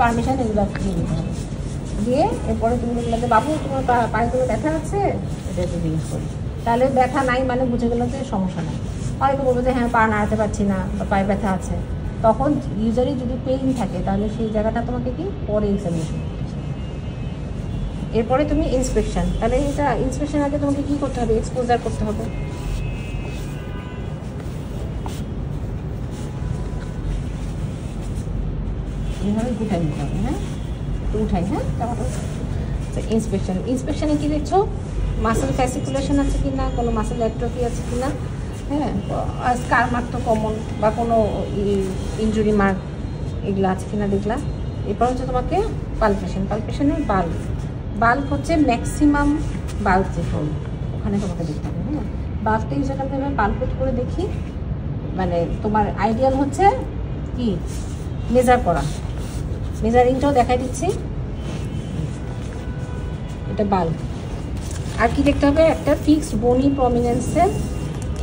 Permission এগুলো দিয়ে দিতে হবে। দিয়ে এরপরে তুমি দেখলে যে বাবু তোমার পায়েগুলো ব্যথা আছে, এটা একটু জিজ্ঞেস করি। তাহলে ব্যথা নাই মানে বুঝে গেলো যে সমস্যা নেই। হয়তো বলবো যে হ্যাঁ পা নাড়াতে পারছি না বা পায়ে ব্যথা আছে, তখন ইউজারই যদি পেইন থাকে তাহলে সেই জায়গাটা তোমাকে কি পরে এক্সামিনেশন করতে হবে। এরপরে তুমি ইন্সপেকশন, তাহলে এটা ইন্সপেকশন আগে তোমাকে কী করতে হবে, এক্সপোজার করতে হবে। এইভাবে উঠাই নিতে হবে, হ্যাঁ তো উঠাই, হ্যাঁ তারপর ইন্সপেকশন। ইন্সপেকশনে কী দেখছো, মাসেল ফ্যাসিকুলেশন আছে কি না, কোনো মাসেল অ্যাট্রফি আছে কি না, হ্যাঁ স্কার মার্ক তো কমন, বা কোনো ইনজুরি মার্ক এগুলো আছে কি না দেখলা। এরপর হচ্ছে তোমাকে পালপেশন, পালপেশনের বাল্ব হচ্ছে ম্যাক্সিমাম বাল্ব যে হোল ওখানে তোমাকে দেখতে হবে, হ্যাঁ বাল্বটা এই জায়গাতে আমি পালপেট করে দেখি, মানে তোমার আইডিয়াল হচ্ছে কি মেজার করা, মেজারিংটাও দেখাই দিচ্ছি, এটা বাল্ব। আর কি দেখতে হবে, একটা ফিক্সড বনি প্রমিনেন্সের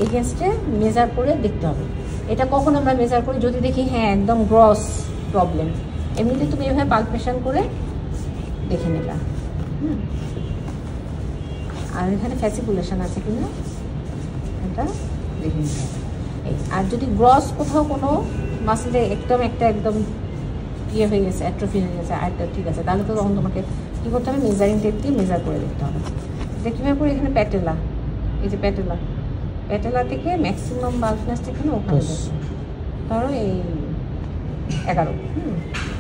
এগেনস্টে মেজার করে দেখতে হবে। এটা কখন আমরা মেজার করি, যদি দেখি হ্যাঁ একদম গ্রস প্রবলেম, এমনিতে তুমি এভাবে পালপেশন করে দেখে নিলা। আর এখানে ফ্যাসিকুলেশন আছে কিনা এটা দেখে নিতে হবে। আর যদি গ্রস কোথাও কোনো মাসেলে একদম ইয়ে হয়ে গেছে, অ্যাট্রফি হয়ে গেছে, আর ঠিক আছে, তাহলে তো তখন তোমাকে কী করতে হবে, মেজারিং টেপ দিয়ে মেজার করে দেখতে হবে। এটা কীভাবে করে, এখানে প্যাটেলা, এই যে প্যাটেলা থেকে ম্যাক্সিমাম বাল্বনেস থেকে ওখানে ধরো এই 11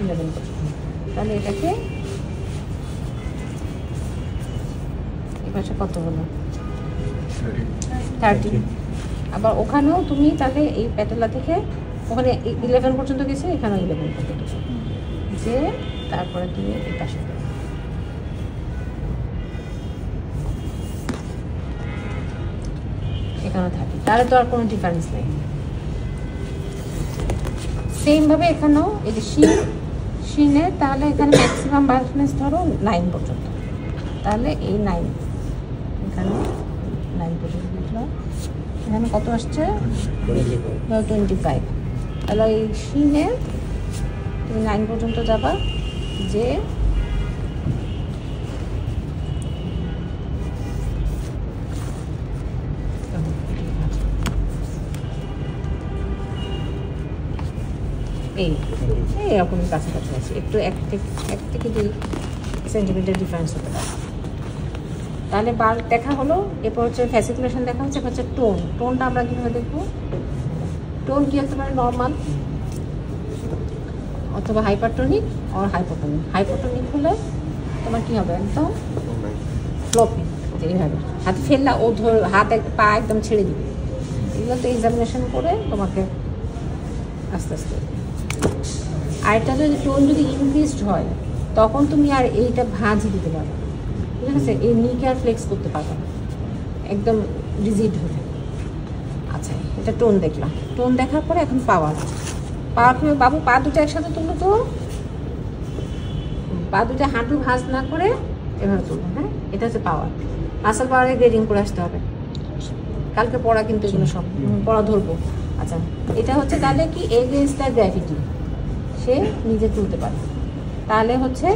11 পর্যন্ত, তাহলে এটাকে কত হলো 30। আবার ওখানেও তুমি তাহলে এই প্যাটেলা থেকে ওখানে 11 পর্যন্ত গেছে, এখানেও 11 পর্যন্ত যে, তারপরে তুমি এই পাশে এখানে থাকি, তাহলে তো আর কোনো ডিফারেন্স নেই। সেমভাবে এখানেও এই যে শিনে তাহলে এখানে ম্যাক্সিমাম বাল্বনেস ধরো 9 পর্যন্ত, তাহলে এই 9 এখানে 9 পর্যন্ত দেখলাম, এখানে কত আসছে 25, তাহলে এই শিনে তুমি 9 পর্যন্ত যাবা, যে এইরকম কাছাকাছি আছে, একটু 1 থেকে 2 সেন্টিমিটার ডিফারেন্স হতে পারে। তাহলে বাল্ব দেখা হলো, এরপর হচ্ছে ফ্যাসিকুলেশন দেখা হচ্ছে, হচ্ছে টোনটা আমরা কীভাবে দেখবো, টোন কী হতে পারে, নর্মাল অথবা হাইপারটোনিক আর হাইপোটোনিক হলে তোমার কী হবে, একদম ফ্লপি, এইভাবে হাত ফেললা ও ধরে হাত পা একদম ছেড়ে দিবে। এগুলো তো এক্সামিনেশন করে তোমাকে আস্তে আস্তে। আর এটা যদি টোন যদি ইনক্রিজড হয় তখন তুমি আর এইটা ভাঁজই দিতে পারবে, ঠিক আছে, এই নিকে আর ফ্লেক্স করতে পারবে না, একদম রিজিড হয়ে থাকে। আচ্ছা, এটা টোন দেখলাম, টোন দেখার পরে এখন পাওয়ার বাবু পা দুটো একসাথে তুললো, তো পা দুটো হাঁটু ভাঁজ না করে এভাবে তুলবো, হ্যাঁ এটা হচ্ছে পাওয়ার। মাসেল পাওয়ারে গ্রেডিং করে আসতে হবে, কালকে পড়া কিন্তু এগুলো সব পড়া ধরবো। আচ্ছা, এটা হচ্ছে তাহলে কি এগেইনস্ট দ্য গ্র্যাভিটি, সে নিজে তুলতে পারে, তাহলে হচ্ছে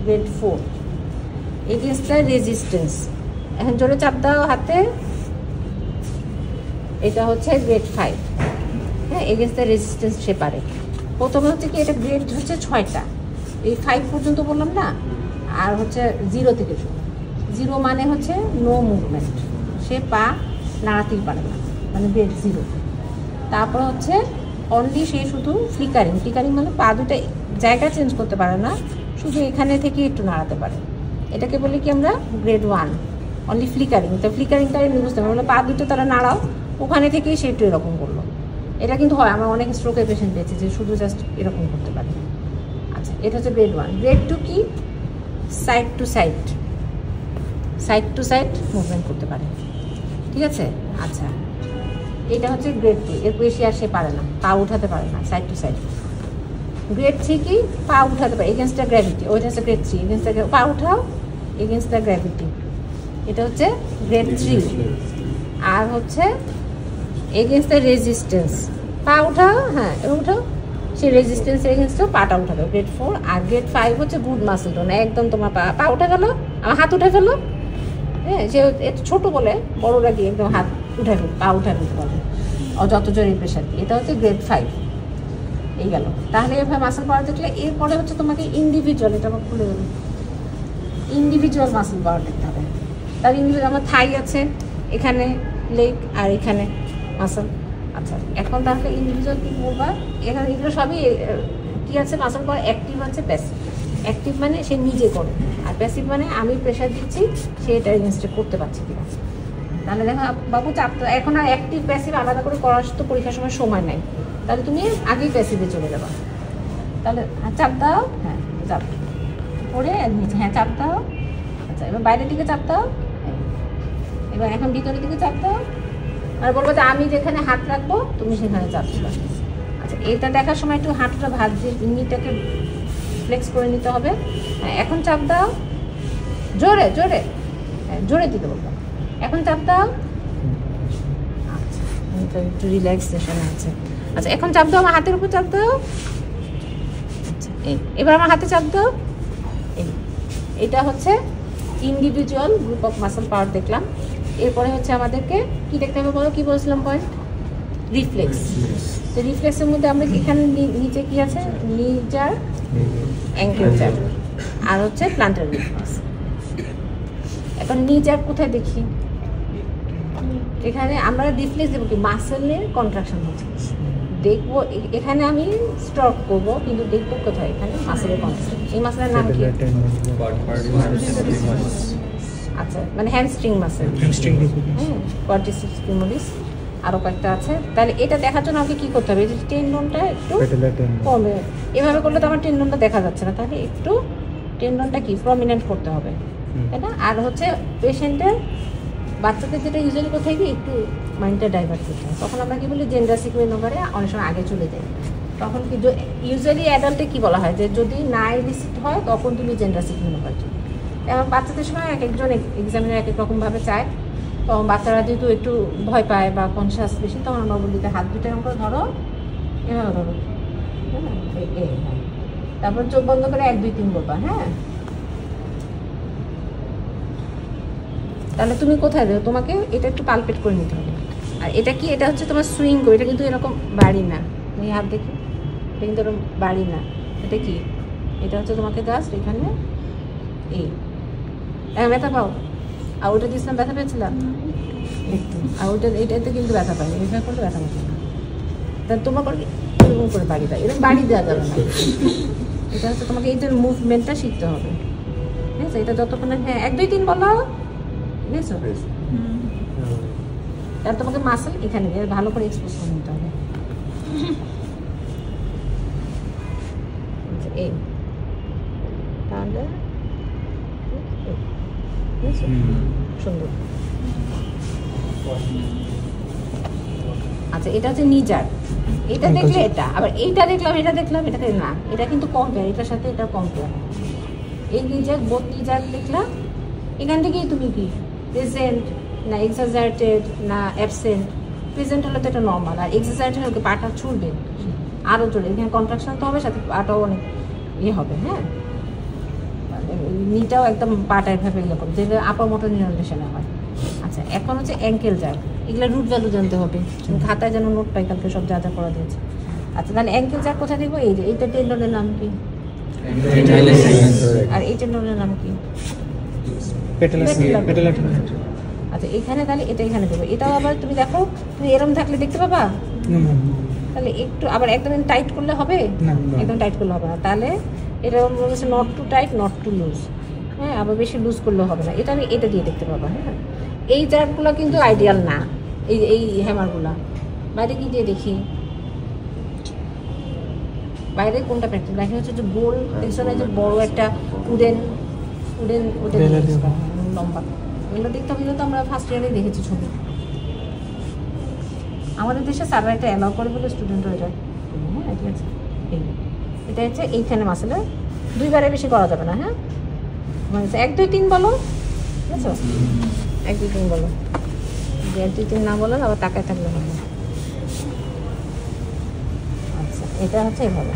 গ্রেড 4। এগেইনস্ট দ্য রেজিস্ট্যান্স, এখন জোরে চাপ দাও হাতে, এটা হচ্ছে গ্রেড 5, হ্যাঁ এগেইনস্ট দ্য রেজিস্ট্যান্স সে পারে। প্রথমে হচ্ছে কি, এটা গ্রেড হচ্ছে 6টা, এই 5 পর্যন্ত বললাম না, আর হচ্ছে 0 থেকে শুরু। 0 মানে হচ্ছে নো মুভমেন্ট, সে পা নাড়াতেই পারে না, মানে গ্রেড 0। তারপর হচ্ছে অনলি সে শুধু ফ্লিকারিং মানে পা দুটো জায়গা চেঞ্জ করতে পারে না, শুধু এখানে থেকে একটু নাড়াতে পারে, এটাকে বলি কি আমরা গ্রেড 1, অনলি ফ্লিকারিং। তো ফ্লিকারিংটা আমি বুঝতে পারবো, পা দুটো তারা নাড়াও, ওখানে থেকেই সে একটু এরকম করলো। এটা কিন্তু হয়, আমরা অনেক স্ট্রোকের পেশেন্ট পেয়েছি যে শুধু জাস্ট এরকম করতে পারে। আচ্ছা, এটা হচ্ছে গ্রেড 1। গ্রেড 2 কি, সাইড টু সাইড মুভমেন্ট করতে পারে, ঠিক আছে। আচ্ছা, এটা হচ্ছে গ্রেড 2, এর বেশি আর সে পারে না, পা উঠাতে পারে না সাইড টু সাইড। গ্রেড 3 কি, পা উঠাতে পারে এগেনস্ট দ্য গ্র্যাভিটি, ওইটা হচ্ছে গ্রেড 3, এগেনস্ট দ্য পা উঠাও এগেনস্ট দ্য গ্র্যাভিটি, এটা হচ্ছে গ্রেড 3। আর হচ্ছে এগেনস্ট দ্য রেজিস্ট্যান্স, পা উঠাও, হ্যাঁ এবার উঠাও সেই রেজিস্ট্যান্সের এগেনস্টও পাটা উঠাবে গ্রেড 4। আর গ্রেড 5 হচ্ছে গুড মাসেল টোন, একদম তোমার পা উঠে গেলো, আমার হাত উঠে গেলো, হ্যাঁ সে একটু ছোটো বলে বড়োরা কি একদম হাত উঠে ফেলবে, পা উঠে ফেলতে পারবে যত জোরে প্রেশার দিয়ে। এটা হচ্ছে গ্রেড 5 এই গেল। তাহলে এভাবে মাসেল পাওয়ার দেখলে এরপরে হচ্ছে তোমাকে ইন্ডিভিজুয়াল, এটা আমার খুলে দেবে, ইন্ডিভিজুয়াল মাসেল পাওয়ার দেখতে হবে। তার ইন্ডিভিজুয়াল আমার থাই আছে এখানে, লেগ আর এখানে মাসেল। আচ্ছা এখন তাহলে ইন্ডিভিজুয়াল কী বলবা, এখানে এগুলো সবই কী আছে মাসেল পাওয়ার, অ্যাক্টিভ আছে প্যাসিভ। অ্যাক্টিভ মানে সে নিজে করে, আর প্যাসিভ মানে আমি প্রেশার দিচ্ছি সে এটা এগেনস্টে করতে পারছে কিনা। তাহলে দেখো বাবু চাপটা এখন আর অ্যাক্টিভ প্যাসিভ আলাদা করে করার তো পরীক্ষার সময় নাই, তাহলে তুমি আগেই প্যাসিভে চলে যাবা। তাহলে চাপ দাও, হ্যাঁ চাপ পরে নিচে, হ্যাঁ চাপ দাও। আচ্ছা এবার বাইরের দিকে চাপ দাও, এবার এখন ভিতরের দিকে চাপ দাও, আর বলবো যে আমি যেখানে হাত রাখবো তুমি সেখানে চাপ দিবা। আচ্ছা এটা দেখার সময় একটু হাঁটুটা ভাত দিয়ে নিটাকে ফ্লেক্স করে নিতে হবে। হ্যাঁ এখন চাপ দাও, জোরে জোরে, হ্যাঁ জোরে দিতে বলবো, এখন চাপ দাও। আচ্ছা একটু রিল্যাক্সেশন আছে। আচ্ছা এখন চাপ দাও, আমার হাতের উপর চাপ দাও। আচ্ছা এবার আমার হাতে চাপ দাও। এটা হচ্ছে individual group of muscle power দেখলাম। এরপরে হচ্ছে আমাদেরকে কি দেখতে হবে বলো, কি বলছিলাম পয়েন্ট, রিফ্লেক্স। তো রিফ্লেক্সের মধ্যে আমরা এখানে নিচে কি আছে, নিজার, অ্যাঙ্কেল চার, আর হচ্ছে প্লান্টার রিফ্লেক্স। এখন নিজার কোথায় দেখি, এখানে আমরা রিফ্লেক্স দেবো কি মাসেলের কন্ট্রাকশন হচ্ছে দেখবো, এখানে আমি স্ট্রক করবো কিন্তু দেখবো কোথায়, এখানে মাসেলের কন্ট্রাকশন। এই মাসেলের নাম কি, আচ্ছা মানে হ্যামস্ট্রিং মাসেল, কোয়াড্রিসেপস ফিমোরিস, আরও কয়েকটা আছে। তাহলে এটা দেখার জন্য আমাকে কী করতে হবে, এই যে টেন্ডনটা একটু কমে, এভাবে করলে তো আমার টেন্ডনটা দেখা যাচ্ছে না, তাহলে একটু টেন্ডনটা কি প্রমিনেন্ট করতে হবে, তাই না? আর হচ্ছে পেশেন্টের বাচ্চাদের যেটা ইউজুয়ালি কোথায় গিয়ে একটু মাইন্ডটা ডাইভার্ট করতে হয়, তখন আমরা কী বলি জেন্ডার সিকুয়েনোভারে অনেক সময় আগে চলে যাই। তখন কি ইউজুয়ালি অ্যাডাল্টে কী বলা হয় যে যদি না ইলিসিট হয় তখন তুমি জেন্ডার সিকুয়েনোভার চলে। এবং বাচ্চাদের সময় এক একজন এক্সামিনার এক এক রকমভাবে চায়, তখন বাচ্চারা যেহেতু একটু ভয় পায় বা কনসিয়াস বেশি, তখন আমরা বলি হাত দুটো এরকম করে ধরো, এভাবে ধরো, হ্যাঁ তারপর চোখ বন্ধ করে 1 2 3 বলবা, হ্যাঁ। তাহলে তুমি কোথায় দেবো, তোমাকে এটা একটু পালপেট করে নিতে হবে। আর এটা কি, এটা হচ্ছে তোমার সুইং গো, এটা কিন্তু এরকম বাড়ি না, তুমি হাত দেখি, এটা কিন্তু এরকম বাড়ি না, এটা কি, এটা হচ্ছে তোমাকে জাস্ট এখানে এই ব্যথা পাও, আর ওটা দিয়েছিলাম ব্যথা পেয়েছিলাম একটু, আর ওটা এটাতে কিন্তু ব্যথা পাইনি, এভাবে করলে ব্যথা পাবে না। তাহলে তোমার করে এরকম করে বাড়ি দেয়, এরকম বাড়ি দেওয়া যাবে না, এটা হচ্ছে তোমাকে এই যে মুভমেন্টটা শিখতে হবে, ঠিক আছে? এটা যতক্ষণ, হ্যাঁ 1 2 3 বলো, বুঝেছো? তাহলে তোমাকে মাসেল এখানে ভালো করে এক্সপোজ করে নিতে হবে, এই তাহলে সুন্দর। আচ্ছা এটা হচ্ছে নিজার, এটা দেখলে এটা, আবার এইটা দেখলাম এটা দেখলাম, এটাকে না, এটা কিন্তু কম্পেয়ার, এটার সাথে এটা কম্পেয়ার। এই নিজার বোধ নিজার দেখলাম, এখান থেকেই তুমি কি প্রেজেন্ট না এক্সাজার্টেড না অ্যাবসেন্ট, প্রেজেন্ট হলে তো এটা নর্মাল, আর এক্সাজার্টেড হলে পাটা ছুটবে আরও চলে, এখানে কন্ট্রাকশন তো হবে, সাথে পাটাও অনেক ইয়ে হবে, হ্যাঁ নিটাও একদম পাটা এভাবে এরকম, যেগুলো আপার মোটর নিউরোলেশনে হয়। আচ্ছা এখন হচ্ছে অ্যাঙ্কেল জ্যাক, এগুলো রুট ভ্যালু জানতে হবে, খাতায় যেন নোট পাই কালকে সব যা যা করা দিয়েছে। আচ্ছা তাহলে অ্যাঙ্কেল জ্যাক কোথায় দেখবো, এই যে এইটা টেন্ডনের নাম কি, আর এই টেন্ডনের নাম কি, আচ্ছা এখানে, তাহলে এটা এখানে দেবো। এটাও আবার তুমি দেখো, তুমি এরম থাকলে দেখতে পাবা, তাহলে একটু আবার একদম টাইট করলে হবে, একদম টাইট করলে হবে না, তাহলে এটা বলেছে not too tight not too loose, হ্যাঁ আবার বেশি লুজ করলেও হবে না, এটা আমি এটা দিয়ে দেখতে পাবা, হ্যাঁ। এই জারগুলো কিন্তু আইডিয়াল না, এই হ্যামারগুলো বাইরে কি দিয়ে দেখি, বাইরে কোনটা প্র্যাকটিস, বাইরে হচ্ছে যে গোল দেখছো না, যে বড় একটা উডেন ওটা লম্বা, এগুলো দেখতে হবে, তো আমরা ফার্স্ট ইয়ারে দেখেছি ছবি, আমাদের দেশে স্যাররা এটা অ্যালাউ করে বলে স্টুডেন্টরা এটা, হ্যাঁ ঠিক আছে। এটা হচ্ছে এইখানে মাসেলে 2 বারের বেশি করা যাবে না, হ্যাঁ মানে 1 2 3 বলো, ঠিক আছে 1 2 3 বলো, 1 2 3 না বলো আবার তাকায় থাকলে হবে। আচ্ছা এটা হচ্ছে এইভাবে,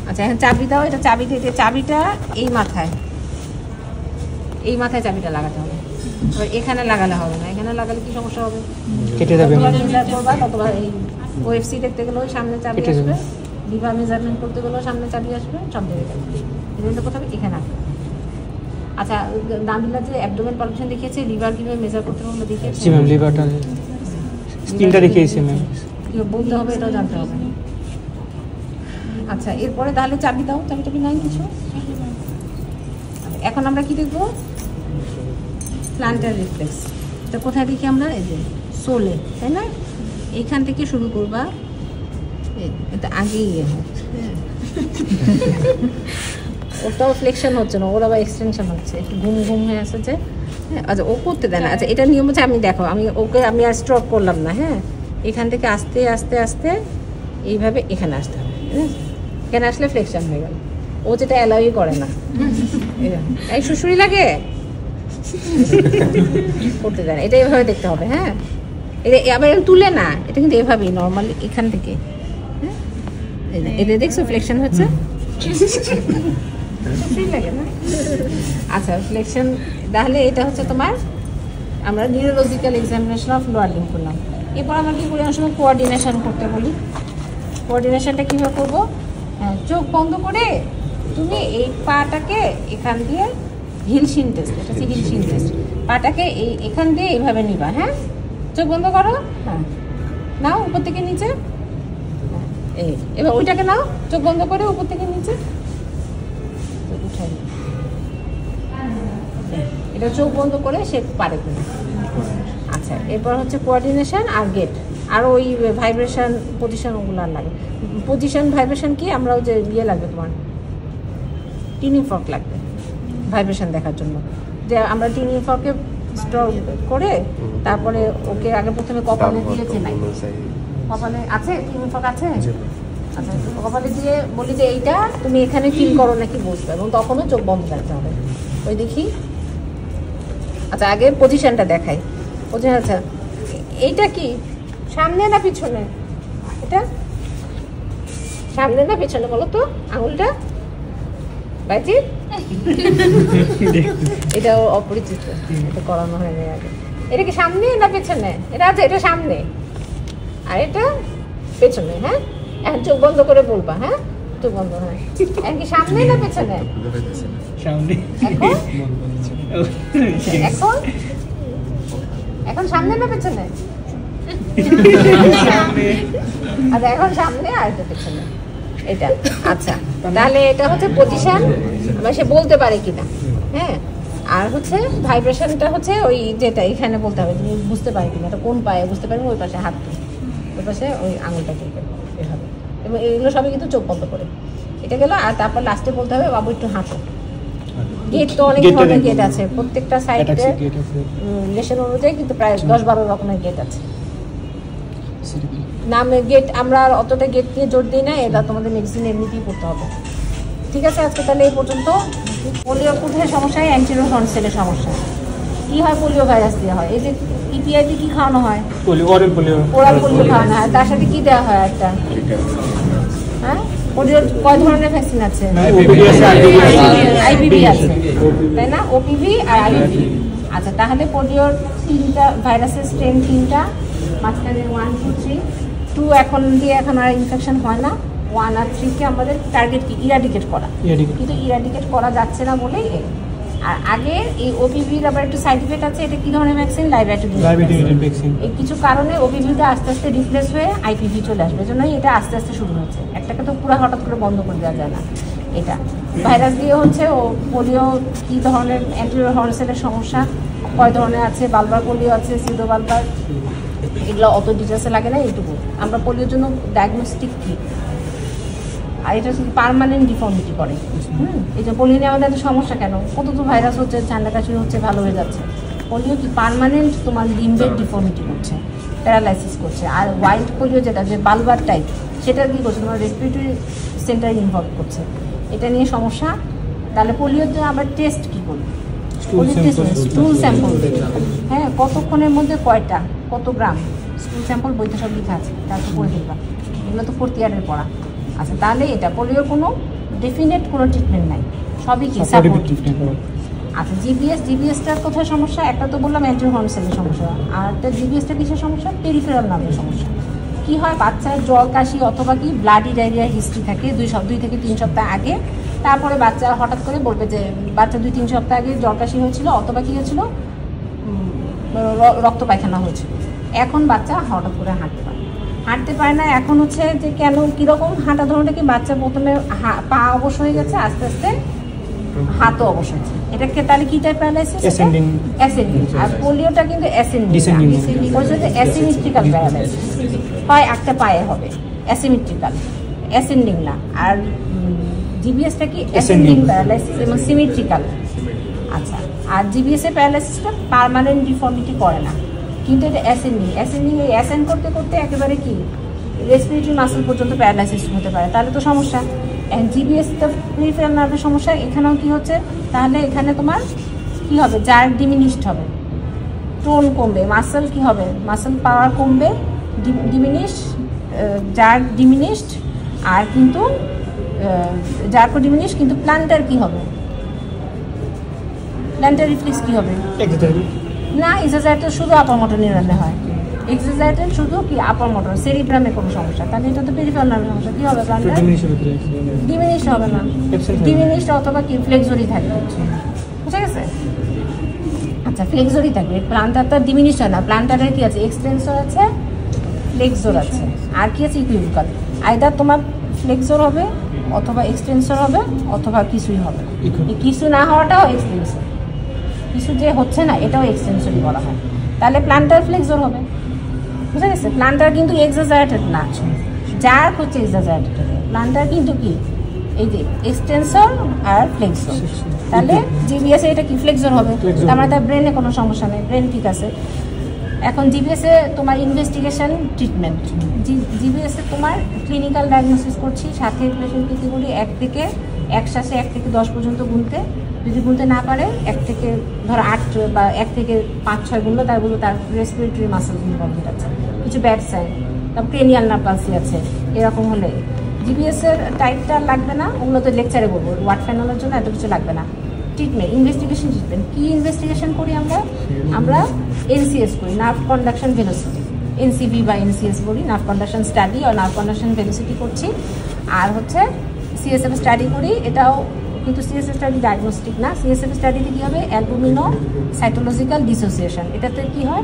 আচ্ছা এখন চাবি দাও। এটা চাবি দিয়ে চাবিটা এই মাথায় চাবিটা লাগাতে হবে। এবার এখানে লাগালে হবে না, এখানে লাগালে কি সমস্যা হবে? কেটে যাবে। অথবা এই ওএফসি দেখতে গেলেও সামনে চাবি আসবে, লিভার মেজারমেন্ট করতে গেলেও সামনে চাবি আসবে, সব দিকে যাবে। এটা কোথাও এখানে আসবে। আচ্ছা নাবিলা যে অ্যাবডোমেন পলিউশন দেখিয়েছে, লিভার কিভাবে মেজার করতে হবে দেখিয়েছে? জি ম্যাম, লিভারটা স্ক্রিনটা দেখিয়েছে ম্যাম। কি বলতে হবে এটাও জানতে হবে। আচ্ছা এরপরে তাহলে চাবি দাও। চাবি নাই কিছু। এখন আমরা কি দেখবো? Planter reflex. এটা কোথায় দেখি আমরা? এই যে সোলে, তাই না? এইখান থেকে শুরু করবা, এটা আগেই হচ্ছে, ওটাও ফ্লেকশন হচ্ছে না, ওর আবার এক্সটেনশন হচ্ছে, একটু ঘুম ঘুম হয়ে আসছে। হ্যাঁ আচ্ছা ও করতে দেয় না। আচ্ছা এটা নিয়ম হচ্ছে, আমি দেখো আমি আর স্ট্রক করলাম না। হ্যাঁ এখান থেকে আস্তে আস্তে আস্তে এইভাবে এখানে আসতে হবে। এখানে আসলে ফ্লেকশন হয়ে গেল। ও যেটা অ্যালাউই করে না, এই শুশুরি লাগে করতে দেয় না। এটা এভাবে দেখতে হবে। হ্যাঁ এটা আবার তুলে না, এটা কিন্তু এভাবেই নর্মালি এখান থেকে। হ্যাঁ এটা দেখছো ফ্লেকশন হচ্ছে, লাগে না? আচ্ছা ফ্লেকশন তাহলে এটা হচ্ছে তোমার, আমরা neurological examination of lower limb করলাম। এরপর আমরা কি করি? অনেক সময় কোঅর্ডিনেশন করতে বলি। কোঅর্ডিনেশনটা কীভাবে করবো? হ্যাঁ চোখ বন্ধ করে তুমি এই পাটাকে এখান দিয়ে হিলশিন টেস্ট, এটা হচ্ছে হিলশিন টেস্ট। পাটাকে এখান দিয়ে এইভাবে নিবা। হ্যাঁ চোখ বন্ধ করো। হ্যাঁ নাও উপর থেকে নিচে। এই এবার ওইটাকে নাও, চোখ বন্ধ করে উপর থেকে নিচে উঠাই। এটা চোখ বন্ধ করে সে পারে কিনা। আচ্ছা এরপর হচ্ছে কোঅর্ডিনেশন আর গেট, আর ওই ভাইব্রেশন পজিশন ওগুলো আর লাগে। পজিশন ভাইব্রেশন কি, আমরাও যে ইয়ে লাগবে তোমার টিনিং ফর্ক লাগবে ভাইব্রেশন দেখার জন্য। যে আমরা টিনিং ফর্কে স্ট্রক করে তারপরে ওকে আগে প্রথমে কপালে দিয়েছে, নাই কপালে আছে টিনিং ফর্ক আছে? আচ্ছা কপালে দিয়ে বলি যে এইটা তুমি এখানে ফিল করো নাকি বুঝবে, এবং তখনও চোখ বন্ধ রাখতে হবে। ওই দেখি। আচ্ছা আগে পজিশনটা দেখাই। পজিশন আচ্ছা এইটা কি সামনে না পিছনে? এটা সামনে না পিছনে বলো তো আঙুলটা? বাইজি এটা অপরিচিত, এটা করানো হয়নি আগে। এটা কি সামনে না পেছনে? এটা আছে, এটা সামনে আর এটা পেছনে। হ্যাঁ এখন চোখ বন্ধ করে বলবা। হ্যাঁ চোখ বন্ধ। হ্যাঁ এখন কি সামনে না পেছনে? সামনে। এখন এখন সামনে না পেছনে? আচ্ছা এখন সামনে আর এটা পেছনে, এটা। আচ্ছা তাহলে এটা হচ্ছে পজিশন, সে বলতে পারে কিনা। হ্যাঁ আর হচ্ছে ভাইব্রেশনটা হচ্ছে ওই যেটা এখানে বলতে হবে তুমি বুঝতে পারে কিনা, এটা কোন পায়ে বুঝতে পারবে, ওই পাশে হাত, ওই পাশে ওই আঙুলটা তুলবে এভাবে। এবং এগুলো সবই কিন্তু চোখ বন্ধ করে। এটা গেল। আর তারপর লাস্টে বলতে হবে বাবু একটু হাঁটো। গেট তো অনেক ধরনের গেট আছে, প্রত্যেকটা সাইডে রিলেশন অনুযায়ী কিন্তু প্রায় 10-12 রকমের গেট আছে। নামে গেট আমরা অতটা গেট দিয়ে জোর দিই না, এটা তোমাদের মেডিসিন এমনিতেই পড়তে হবে। ঠিক আছে আজকে তাহলে এই পর্যন্ত। পোলিও কোথায় সমস্যা হয়? অ্যান্টেরিয়র হর্ন সেলের সমস্যা। কি হয়? পোলিও ভাইরাস দেওয়া হয়। এই যে ইপিআইতে কি খাওয়ানো হয়? ওরাল পোলিও খাওয়ানো হয়। তার সাথে কি দেওয়া হয় একটা? হ্যাঁ পোলিওর কয় ধরনের ভ্যাকসিন আছে? আইপিভি আছে তাই না? ওপিভি আর আইপিভি। আচ্ছা তাহলে পোলিওর 3টা ভাইরাসের স্ট্রেন, 3টা, মাঝখানে 1, 2, 3, 2 এখন দিয়ে এখন আর ইনফেকশন হয় না। 1 আর 3কে আমাদের টার্গেট কি? ইরাডিকেট করা। কিন্তু ইরাডিকেট করা যাচ্ছে না বলেই। আর আগে এই ওপিভির আবার একটু সাইড ইফেক্ট আছে। এটা কি ধরনের ভ্যাকসিন? Live attitude vaccine. এই কিছু কারণে ওপিভিটা আস্তে আস্তে রিপ্লেস হয়ে আইপিভি চলে আসবে, এজন্যই এটা আস্তে আস্তে শুরু হচ্ছে। একটাকে তো পুরো হঠাৎ করে বন্ধ করে দেওয়া যায় না। এটা ভাইরাস দিয়ে হচ্ছে ও পোলিও কী ধরনের অ্যান্টেরিয়র হর্ন সেলের সমস্যা কয় ধরনের আছে, বালবার পোলিও আছে, সিডো বালবার, এগুলো অত ডিটেলসে লাগে না, এইটুকু। আমরা পোলিওর জন্য ডায়াগনস্টিক কী, আর এটা শুধু পার্মানেন্ট ডিফর্মিটি করে। এই যে পোলিও নিয়ে আমাদের সমস্যা কেন? কত তো ভাইরাস হচ্ছে, ঠান্ডা কাশি হচ্ছে, ভালো হয়ে যাচ্ছে। পোলিও কি পার্মানেন্ট তোমার লিম্বের ডিফর্মিটি করছে, প্যারালাইসিস করছে। আর ওয়াইল্ড পোলিও যেটা যে বালবার টাইপ, সেটা কী করছে? তোমার রেসপিরেটরি সেন্টার ইনভলভ করছে। এটা নিয়ে সমস্যা। তাহলে পোলিওতে আবার টেস্ট কী করবে? স্টুল স্যাম্পল। হ্যাঁ কতক্ষণের মধ্যে কত গ্রাম, স্কুল স্যাম্পল বইতে সব লেখা আছে, তারপর পড়ে ফেলবা, এগুলো তো 4th ইয়ারের পড়া। আচ্ছা, তাহলে এটা পোলিওর কোনো ডেফিনেট কোনো ট্রিটমেন্ট নাই, সবই কি সাপোর্ট। আচ্ছা, জিবিএসটার কোথায় সমস্যা? একটা তো বললাম অ্যান্টিহর্ন সেলের সমস্যা, আর একটা জিবিএসটা কিসের সমস্যা? পেরিফেরাল নার্ভের সমস্যা। কি হয়, বাচ্চার জ্বর কাশি অথবা কি ব্লাডি ডায়রিয়া হিস্ট্রি থাকে 2 থেকে 3 সপ্তাহ আগে, তারপরে বাচ্চা হঠাৎ করে বলবে যে বাচ্চা 2-3 সপ্তাহ আগে জ্বর কাশি হয়েছিল অথবা কি হয়েছিল, রক্ত পায়খানা হয়েছিল। এখন বাচ্চা হঠাৎ করে হাঁটতে পারে না। এখন হচ্ছে যে কেন, কীরকম হাঁটা ধরনটা কি, বাচ্চা প্রথমে পা অবশ হয়ে গেছে, আস্তে আস্তে হাতও অবশ হয়েছে। এটাকে তাহলে কি টাইপ প্যারালাইসিস? অ্যাসেন্ডিং। আর পোলিওটা কিন্তু অ্যাসেন্ডিং, ওই জন্য অ্যাসিমেট্রিক্যাল প্যারালাইসিস হয়, একটা পায়ে হবে অ্যাসিমেট্রিক্যাল, অ্যাসেন্ডিং না। আর জিবিএসটা কি অ্যাসেন্ডিং প্যারালাইসিস এবং সিমেট্রিক্যাল। আচ্ছা, আর জিবিএস এর প্যারালাইসিসটা পার্মানেন্ট ডিফর্মিটি করে না, কিন্তু এটা অ্যাসেন্ডিং। এই অ্যাসেন্ড করতে করতে একেবারে কি রেসপিরেটরি মাসল পর্যন্ত প্যারালাইসিস হতে পারে, তাহলে তো সমস্যা। জিবিএস তো পেরিফেরাল নার্ভের সমস্যা, এখানেও কি হচ্ছে, তাহলে এখানে তোমার কি হবে, জার্ক ডিমিনিশড হবে, টোন কমবে, মাসল কি হবে, মাসল পাওয়ার কমবে, ডিমিনিশড, জার্ক ডিমিনিশড, আর কিন্তু জার্কও ডিমিনিশড, কিন্তু প্ল্যান্টার কি হবে, প্ল্যান্টার রিফ্লেক্স কি হবে না, এক্সারসাইজটা শুধু আপার মোটর নিউরনে হয়, এক্সারসাইজের শুধু কি আপার মোটর, সেরিব্রামে কোনো সমস্যা, তাহলে এটা তো পেরিফেরাল নার্ভের সমস্যা। কি হবে, প্ল্যান্টার ডিমিনিশড হবে না, ডিমিনিশড অথবা কি ফ্লেক্সরি থাকবে, বুঝা গেছে? আচ্ছা, ফ্লেক্সরি থাকবে, প্ল্যান্টারটা ডিমিনিশড হয় না। প্ল্যান্টারের কি আছে, এক্সটেনসর আছে, ফ্লেক্সর আছে, আর কি আছে ইকুইভোকাল। আইদার তোমার ফ্লেক্সর হবে অথবা এক্সটেনসর হবে অথবা কিছুই হবে। কিছু না হওয়াটাও এক্সটেনসর, কিছু যে হচ্ছে না এটাও এক্সটেনসরই বলা হয়। তাহলে প্ল্যান্টার ফ্লেক্সর হবে, বুঝা গেছে? প্ল্যান্টার কিন্তু এক্সাজারেটেড না, যার হচ্ছে এক্সাজারেটেড। প্ল্যান্টার কিন্তু কি এই যে এক্সটেনসর আর ফ্লেক্সর। তাহলে জিবিএসে এটা কি ফ্লেক্সর হবে, তার মানে তার ব্রেনে কোনো সমস্যা নেই, ব্রেন ঠিক আছে। এখন জিবিএসে তোমার ইনভেস্টিগেশন ট্রিটমেন্ট, জিবিএসে তোমার ক্লিনিক্যাল ডায়াগনোসিস করছি, সাথে পেশেন্টকে কী করি, 1 থেকে 10 পর্যন্ত গুনতে, যদি গুনতে না পারে 1 থেকে ধরো 8 বা 1 থেকে 5-6 গুনলো, তার বলবো তার রেসপিরেটরি মাসেল ইনভলভমেন্ট আছে, কিছু ব্যাড সাইন, তারপর ক্রেনিয়াল নার্ভ পালসি আছে। এরকম হলে জিবিএসের টাইপটা লাগবে না, ওগুলো তো লেকচারে বলবো, ওয়ার্ড ফাইনালের জন্য এত কিছু লাগবে না। ট্রিটমেন্ট, ইনভেস্টিগেশন ট্রিটমেন্ট, কী ইনভেস্টিগেশন করি আমরা এনসিএস করি, নার্ভ কন্ডাকশন ভেলোসিটি, এনসিবি বা এনসিএস বলি, নার্ভ কন্ডাকশন স্টাডি আর নার্ভ কন্ডাকশন ভেলোসিটি করছি। আর হচ্ছে সিএসএফ স্টাডি করি, এটাও কিন্তু সিএসএফ স্টাডি ডায়াগনস্টিক না। সিএসএফ স্টাডিতে কী হবে, অ্যালবুমিনো সাইটোলজিক্যাল ডিসোসিয়েশন, এটাতে কী হয়,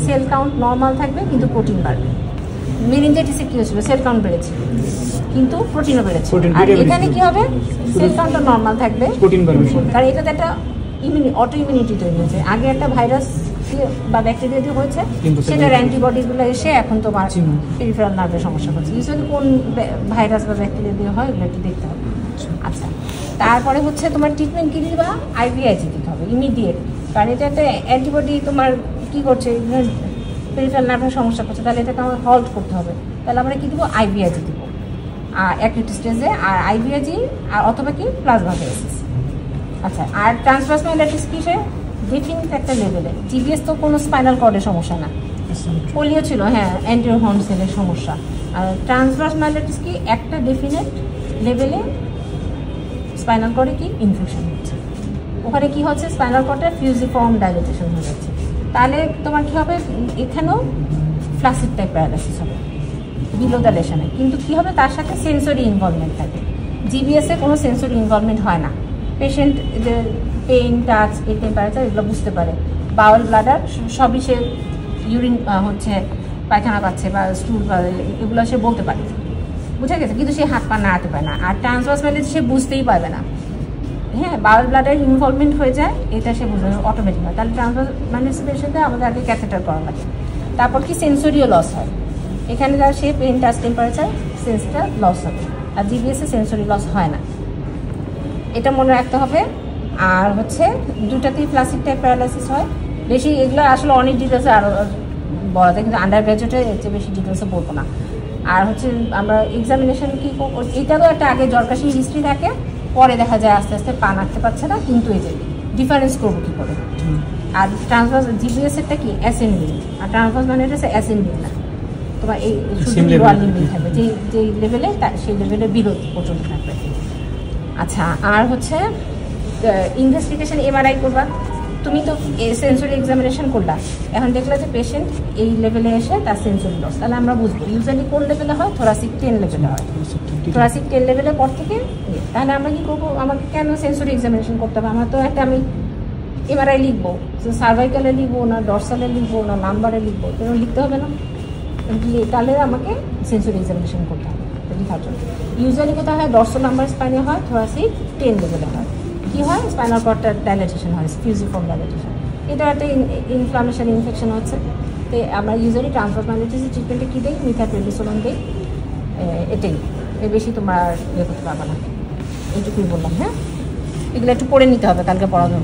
সেল কাউন্ট নর্মাল থাকবে কিন্তু প্রোটিন বাড়বে। মেনিনজাইটিসে কী হয়েছিল, সেল কাউন্ট বেড়েছিল কিন্তু প্রোটিনও বেড়েছে। আর এখানে কী হবে, সেল কাউন্টটা নর্মাল থাকবে, কারণ এটাতে একটা অটো ইমিউনিটি তৈরি হয়েছে। আগে একটা ভাইরাস বা ব্যাকটেরিয়া দিয়ে হয়েছে, সেটার অ্যান্টিবডিগুলো এসে এখন তোমার পেরিফেরাল নার্ভের সমস্যা হচ্ছে। ইউজুয়ালি কোন ভাইরাস বা ব্যাকটেরিয়া দিয়ে হয় এগুলো একটু দেখতে হবে। আচ্ছা, তারপরে হচ্ছে তোমার ট্রিটমেন্ট কী দিবা, আইভিআইজি দিতে হবে ইমিডিয়েট, কারণ এটা একটা অ্যান্টিবডি তোমার কী করছে, পেরিফেরাল নার্ভের সমস্যা করছে, তাহলে এটাকে আমার হল্ট করতে হবে। তাহলে আমরা কী দেবো, আইভিআইজি দেবো অ্যাকিউট স্টেজে, আর আইভিআইজি আর অথবা কি প্লাজমা থেরাপিস। আচ্ছা, আর ট্রান্সভার্স মাইলাইটিস কিসে, ডেফিনিট একটা লেভেলে। জিবিএস তো কোনো স্পাইনাল কর্ডের সমস্যা না, পোলিও ছিল হ্যাঁ অ্যান্টিহর্ন সেলের সমস্যা। আর ট্রান্সভার্স মাইলাইটিস কি একটা ডেফিনিট লেভেলে স্পাইনাল কর্ডে কি ইনফেকশন হচ্ছে, ওখানে কি হচ্ছে, স্পাইনাল কর্ডের ফিউজিফর্ম ডাইলেটেশন হয়ে যাচ্ছে। তাহলে তোমার কী হবে, এখানেও ফ্লাসিড টাইপ প্যারালাইসিস হবে বিলো দ্য লেশনে, কিন্তু কী হবে, তার সাথে সেন্সরি ইনভলভমেন্ট থাকে। জিবিএসে কোনো সেন্সরি ইনভলভমেন্ট হয় না, পেশেন্ট যে পেইন, টাচ, এই টেম্পারেচার এগুলো বুঝতে পারে, বাউল ব্লাডার সবই সে ইউরিন হচ্ছে পায়খানা পাচ্ছে বা স্টুল এগুলো সে বলতে পারে, বুঝা গেছে, কিন্তু সে হাত পা নাড়াতে পারে না। আর ট্রান্সভার্স মাইলাইটিস সে বুঝতেই পারবে না, হ্যাঁ বাউল ব্লাডার ইনভলভমেন্ট হয়ে যায়, এটা সে বুঝবে অটোমেটিক হয়। তাহলে ট্রান্সভার্স মাইলাইটিসের পেশেন্টে আমাদের আগে ক্যাথেটার করা লাগে। তারপর কি সেন্সরিও লস হয়, এখানে যারা সে পেইন, টাচ, টেম্পারেচার, সেন্সটা লস হবে। আর জিবিএসে সেন্সরি লস হয় না, এটা মনে রাখতে হবে। আর হচ্ছে দুটাতেই ফ্লাসিড টাইপ প্যারালাইসিস হয় বেশি, এগুলো আসলে অনেক ডিটেলসে আরও বলা যায়, কিন্তু আন্ডার গ্র্যাজুয়েটে এর চেয়ে বেশি ডিটেলসে বলবো না। আর হচ্ছে আমরা এক্সামিনেশন কী, এটারও একটা আগে জ্বর কাশি হিস্ট্রি থাকে, পরে দেখা যায় আস্তে আস্তে পা নাড়তে পারছে না, কিন্তু এই যে ডিফারেন্স করবো কী করে, আর ট্রান্সভার্স জিপিএসেরটা কি অ্যাসেন্ডিং, আর ট্রান্সভার্স মানে এটা অ্যাসেন্ডিং না, তোমার এই শুধু লোয়ার লিমিট থাকবে, যেই লেভেলে সেই লেভেলে বিরোধ পর্যন্ত থাকবে। আচ্ছা, আর হচ্ছে ইনভেস্টিগেশন এমআরআই করবা, তুমি তো সেন্সরি এক্সামিনেশন করলা, এখন দেখলা যে পেশেন্ট এই লেভেলে এসে তার সেন্সরি লস, তাহলে আমরা বুঝবো ইউজুয়ালি কোন লেভেলে হয়, থোরাসিক 10 লেভেলে হয়, থোরাসিক 10 লেভেলের পর থেকে। তাহলে আমরা কি করবো, আমাকে কেন সেন্সরি এক্সামিনেশন করতে হবে, আমার তো একটা আমি এমআরআই লিখবো, সার্ভাইকালে লিখবো না ডরসালে লিখবো না নাম্বারে লিখবো, এরকম লিখতে হবে না, তাহলে আমাকে সেন্সরি এক্সামিনেশন করতে হবে লেখার জন্য। ইউজুয়ালি কোথায় হয়, ডরসাল নাম্বার স্পাইনে হয়, থোরাসিক 10 লেভেলে হয়। কী হয়, স্পাইনাল কর্ডটার ডাইলেটেশন হয়, ফিউজিফর্ম ডাইলেটেশন, এটা একটা ইনফ্লামেশন ইনফেকশন হচ্ছে। তো আমরা ইউজুয়ালি ট্রান্সফার ম্যালিটিসের ট্রিটমেন্টে কী দিই, মিথাপ্রেডিসোলন দিই, এটাই, এর বেশি তোমার ইয়ে করতে পারবে না, এইটুকুই বললাম। হ্যাঁ, এগুলো একটু পড়ে নিতে হবে, কালকে পড়ানো।